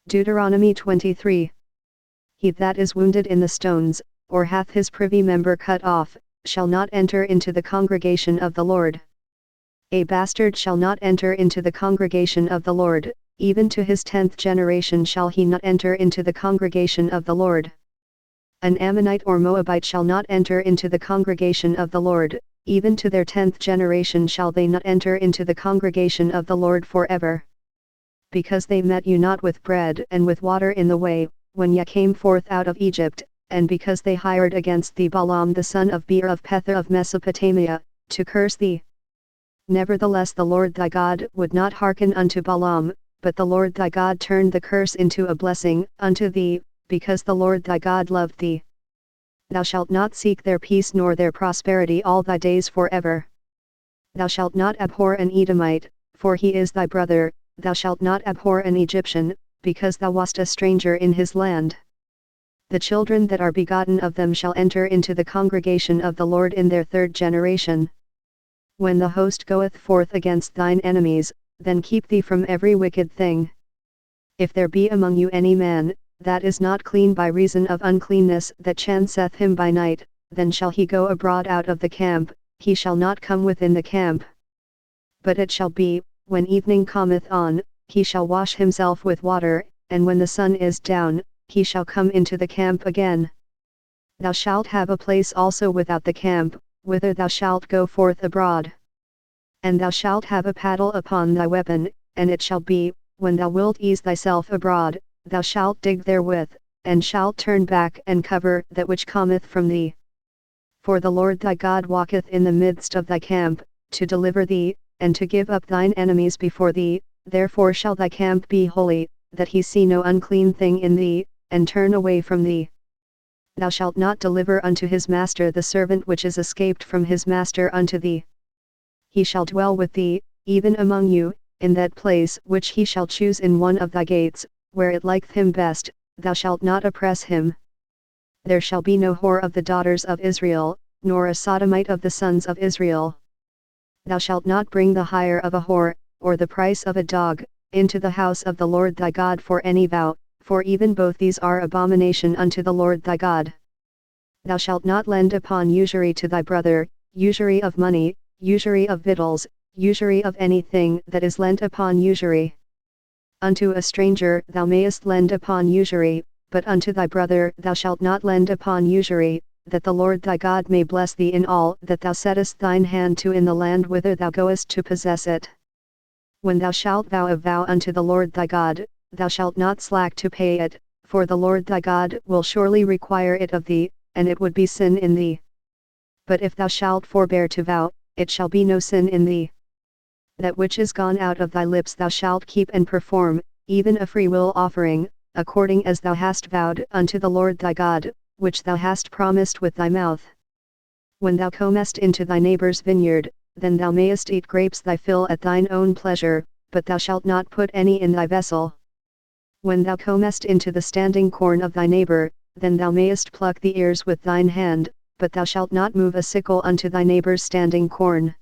Deuteronomy 23. He that is wounded in the stones, or hath his privy member cut off, shall not enter into the congregation of the Lord. A bastard shall not enter into the congregation of the Lord, even to his 10th generation shall he not enter into the congregation of the Lord. An Ammonite or Moabite shall not enter into the congregation of the Lord, even to their 10th generation shall they not enter into the congregation of the Lord forever. Because they met you not with bread and with water in the way, when ye came forth out of Egypt, and because they hired against thee Balaam the son of Beor of Petha of Mesopotamia, to curse thee. Nevertheless the Lord thy God would not hearken unto Balaam, but the Lord thy God turned the curse into a blessing unto thee, because the Lord thy God loved thee. Thou shalt not seek their peace nor their prosperity all thy days forever. Thou shalt not abhor an Edomite, for he is thy brother. Thou shalt not abhor an Egyptian, because thou wast a stranger in his land. The children that are begotten of them shall enter into the congregation of the Lord in their 3rd generation. When the host goeth forth against thine enemies, then keep thee from every wicked thing. If there be among you any man, that is not clean by reason of uncleanness that chanceth him by night, then shall he go abroad out of the camp, he shall not come within the camp. But it shall be, when evening cometh on, he shall wash himself with water, and when the sun is down, he shall come into the camp again. Thou shalt have a place also without the camp, whither thou shalt go forth abroad. And thou shalt have a paddle upon thy weapon, and it shall be, when thou wilt ease thyself abroad, thou shalt dig therewith, and shalt turn back and cover that which cometh from thee. For the Lord thy God walketh in the midst of thy camp, to deliver thee, and to give up thine enemies before thee, therefore shall thy camp be holy, that he see no unclean thing in thee, and turn away from thee. Thou shalt not deliver unto his master the servant which is escaped from his master unto thee. He shall dwell with thee, even among you, in that place which he shall choose in one of thy gates, where it liketh him best, thou shalt not oppress him. There shall be no whore of the daughters of Israel, nor a sodomite of the sons of Israel. Thou shalt not bring the hire of a whore, or the price of a dog, into the house of the Lord thy God for any vow, for even both these are abomination unto the Lord thy God. Thou shalt not lend upon usury to thy brother, usury of money, usury of victuals, usury of anything that is lent upon usury. Unto a stranger thou mayest lend upon usury, but unto thy brother thou shalt not lend upon usury, that the Lord thy God may bless thee in all that thou settest thine hand to in the land whither thou goest to possess it. When thou shalt vow a vow unto the Lord thy God, thou shalt not slack to pay it, for the Lord thy God will surely require it of thee, and it would be sin in thee. But if thou shalt forbear to vow, it shall be no sin in thee. That which is gone out of thy lips thou shalt keep and perform, even a freewill offering, according as thou hast vowed unto the Lord thy God, which thou hast promised with thy mouth. When thou comest into thy neighbor's vineyard, then thou mayest eat grapes thy fill at thine own pleasure, but thou shalt not put any in thy vessel. When thou comest into the standing corn of thy neighbor, then thou mayest pluck the ears with thine hand, but thou shalt not move a sickle unto thy neighbor's standing corn.